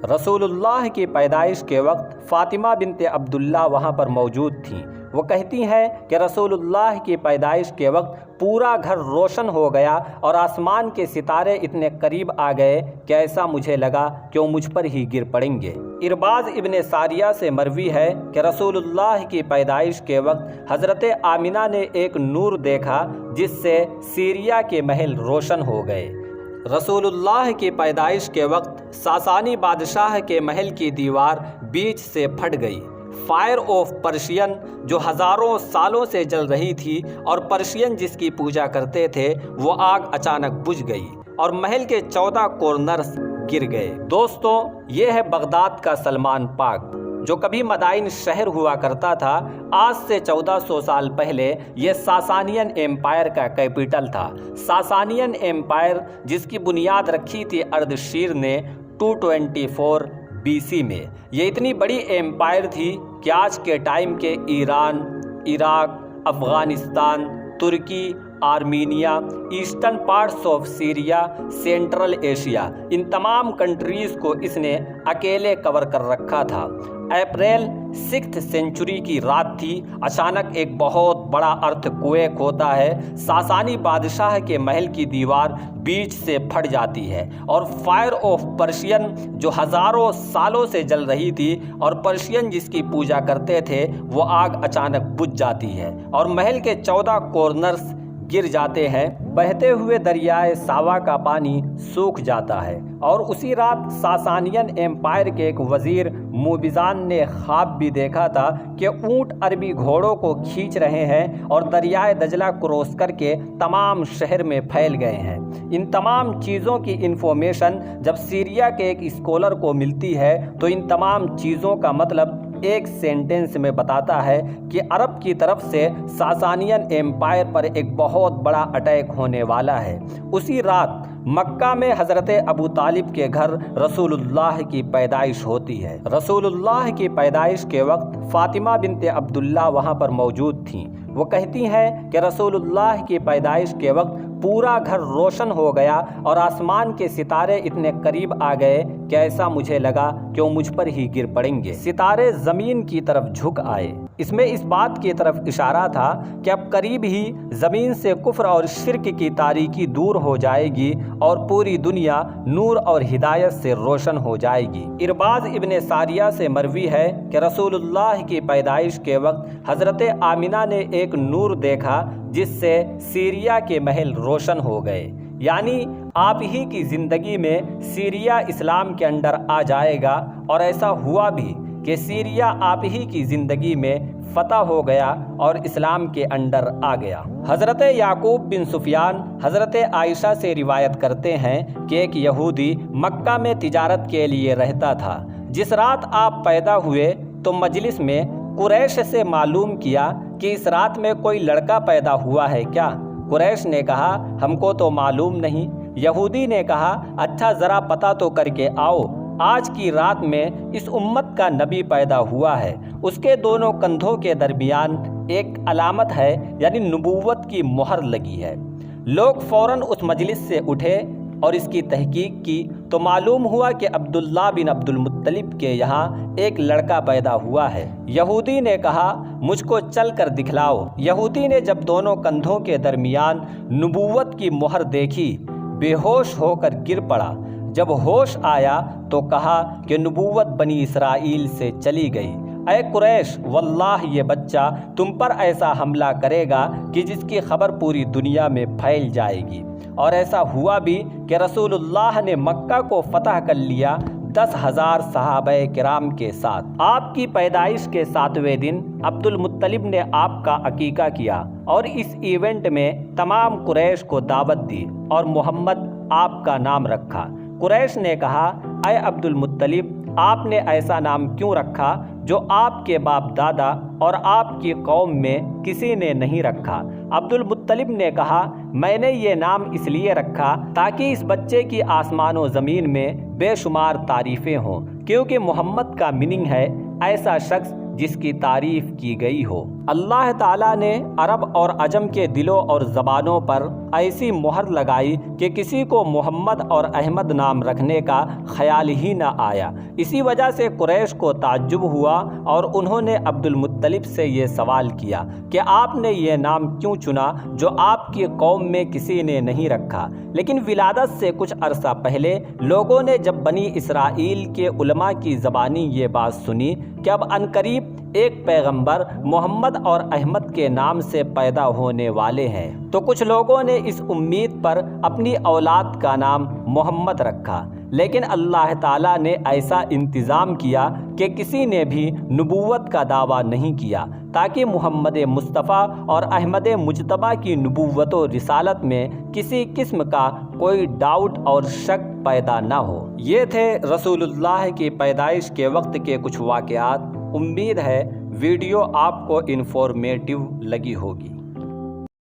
رسول اللہ کی پیدائش کے وقت فاطمہ بنت عبداللہ وہاں پر موجود تھیں۔ وہ کہتی ہیں کہ رسول اللہ کی پیدائش کے وقت پورا گھر روشن ہو گیا اور آسمان کے ستارے اتنے قریب آ گئے کہ ایسا مجھے لگا کہ وہ مجھ پر ہی گر پڑیں گے۔ ارباز ابن ساریہ سے مروی ہے کہ رسول اللہ کی پیدائش کے وقت حضرت آمنہ نے ایک نور دیکھا جس سے سیریا کے محل روشن ہو گئے۔ رسول اللہ کی پیدائش کے وقت ساسانی بادشاہ کے محل کی دیوار بیچ سے پھٹ گئی۔ فائر آف پرشین جو ہزاروں سالوں سے جل رہی تھی اور پرشین جس کی پوجا کرتے تھے، وہ آگ اچانک بجھ گئی اور محل کے 14 کارنرز گر گئے۔ دوستو، یہ ہے بغداد کا سلمان پاک، جو کبھی مدائن شہر ہوا کرتا تھا۔ آج سے 1400 سال پہلے یہ ساسانین ایمپائر کا کیپٹل تھا۔ ساسانین ایمپائر جس کی بنیاد رکھی تھی اردشیر نے 224 BC میں۔ یہ اتنی بڑی ایمپائر تھی کہ آج کے ٹائم کے Iran, Iraq, Afghanistan, Turkey, Armenia, eastern parts of Syria, central Asia, ان تمام کنٹریز کو اس نے اکیلے کور کر رکھا تھا۔ اپریل 6 سینچری کی رات تھی، اچانک ایک بہت بڑا ارتھ کویک ہوتا ہے۔ ساسانی بادشاہ کے محل کی دیوار بیچ سے پھٹ جاتی ہے اور فائر آف پرشین جو ہزاروں سالوں سے جل رہی تھی اور پرشین جس کی پوجا کرتے تھے، وہ آگ اچانک بجھ جاتی ہے اور محل کے 14 کارنرز گر جاتے ہیں۔ بہتے ہوئے دریائے ساوا کا پانی سوکھ جاتا ہے اور اسی رات ساسانین ایمپائر کے ایک وزیر موبزان نے خواب بھی دیکھا تھا کہ اونٹ عربی گھوڑوں کو کھینچ رہے ہیں اور دریائے دجلہ کراس کر کے تمام شہر میں پھیل گئے ہیں۔ ان تمام چیزوں کی انفارمیشن جب سیریا کے ایک اسکالر کو ملتی ہے تو ان تمام چیزوں کا مطلب ایک سینٹنس میں بتاتا ہے کہ عرب کی طرف سے ساسانین ایمپائر پر ایک بہت بڑا اٹیک ہونے والا ہے۔ اسی رات مکہ میں حضرت ابو طالب کے گھر رسول اللہ کی پیدائش ہوتی ہے۔ رسول اللہ کی پیدائش کے وقت فاطمہ بنت عبداللہ وہاں پر موجود تھیں۔ وہ کہتی ہیں کہ رسول اللہ کی پیدائش کے وقت پورا گھر روشن ہو گیا اور آسمان کے ستارے اتنے قریب آ گئے کہ ایسا مجھے لگا کہ وہ مجھ پر ہی گر پڑیں گے۔ ستارے زمین کی طرف جھک آئے۔ اس میں اس بات کی طرف اشارہ تھا کہ اب قریب ہی زمین سے کفر اور شرک کی تاریکی دور ہو جائے گی اور پوری دنیا نور اور ہدایت سے روشن ہو جائے گی۔ ارباز ابن ساریہ سے مروی ہے کہ رسول اللہ کی پیدائش کے وقت حضرت آمنہ نے ایک نور دیکھا جس سے سیریا کے محل روشن ہو گئے، یعنی آپ ہی کی زندگی میں سیریا اسلام کے انڈر آ جائے گا، اور ایسا ہوا بھی کہ سیریا آپ ہی کی زندگی میں فتح ہو گیا اور اسلام کے انڈر آ گیا۔ حضرت یعقوب بن سفیان حضرت عائشہ سے روایت کرتے ہیں کہ ایک یہودی مکہ میں تجارت کے لیے رہتا تھا۔ جس رات آپ پیدا ہوئے تو مجلس میں قریش سے معلوم کیا کہ اس رات میں کوئی لڑکا پیدا ہوا ہے کیا؟ قریش نے کہا ہم کو تو معلوم نہیں۔ یہودی نے کہا اچھا ذرا پتہ تو کر کے آؤ، آج کی رات میں اس امت کا نبی پیدا ہوا ہے۔ اس کے دونوں کندھوں کے درمیان ایک علامت ہے، یعنی نبوت کی مہر لگی ہے۔ لوگ فوراً اس مجلس سے اٹھے اور اس کی تحقیق کی تو معلوم ہوا کہ عبداللہ بن عبد المطلب کے یہاں ایک لڑکا پیدا ہوا ہے۔ یہودی نے کہا مجھ کو چل کر دکھلاؤ۔ یہودی نے جب دونوں کندھوں کے درمیان نبوت کی مہر دیکھی، بے ہوش ہو کر گر پڑا۔ جب ہوش آیا تو کہا کہ نبوت بنی اسرائیل سے چلی گئی۔ اے قریش، واللہ یہ بچہ تم پر ایسا حملہ کرے گا کہ جس کی خبر پوری دنیا میں پھیل جائے گی۔ اور ایسا ہوا بھی کہ رسول اللہ نے مکہ کو فتح کر لیا 10,000 صحابہ کرام کے ساتھ۔ آپ کی پیدائش کے 7ویں دن عبد المطلب نے آپ کا عقیقہ کیا اور اس ایونٹ میں تمام قریش کو دعوت دی اور محمد آپ کا نام رکھا۔ قریش نے کہا اے عبد المطلب، آپ نے ایسا نام کیوں رکھا جو آپ کے باپ دادا اور آپ کی قوم میں کسی نے نہیں رکھا؟ عبد المطلب نے کہا میں نے یہ نام اس لیے رکھا تاکہ اس بچے کی آسمان و زمین میں بے شمار تعریفیں ہوں، کیونکہ محمد کا میننگ ہے ایسا شخص جس کی تعریف کی گئی ہو۔ اللہ تعالیٰ نے عرب اور عجم کے دلوں اور زبانوں پر ایسی مہر لگائی کہ کسی کو محمد اور احمد نام رکھنے کا خیال ہی نہ آیا۔ اسی وجہ سے قریش کو تعجب ہوا اور انہوں نے عبد المطلب سے یہ سوال کیا کہ آپ نے یہ نام کیوں چنا جو آپ کی قوم میں کسی نے نہیں رکھا؟ لیکن ولادت سے کچھ عرصہ پہلے لوگوں نے جب بنی اسرائیل کے علماء کی زبانی یہ بات سنی کہ اب عنقریب ایک پیغمبر محمد اور احمد کے نام سے پیدا ہونے والے ہیں، تو کچھ لوگوں نے اس امید پر اپنی اولاد کا نام محمد رکھا۔ لیکن اللہ تعالیٰ نے ایسا انتظام کیا کہ کسی نے بھی نبوت کا دعویٰ نہیں کیا، تاکہ محمد مصطفیٰ اور احمد مجتبیٰ کی نبوت و رسالت میں کسی قسم کا کوئی ڈاؤٹ اور شک پیدا نہ ہو۔ یہ تھے رسول اللہ کی پیدائش کے وقت کے کچھ واقعات۔ امید ہے ویڈیو آپ کو انفارمیٹیو لگی ہوگی۔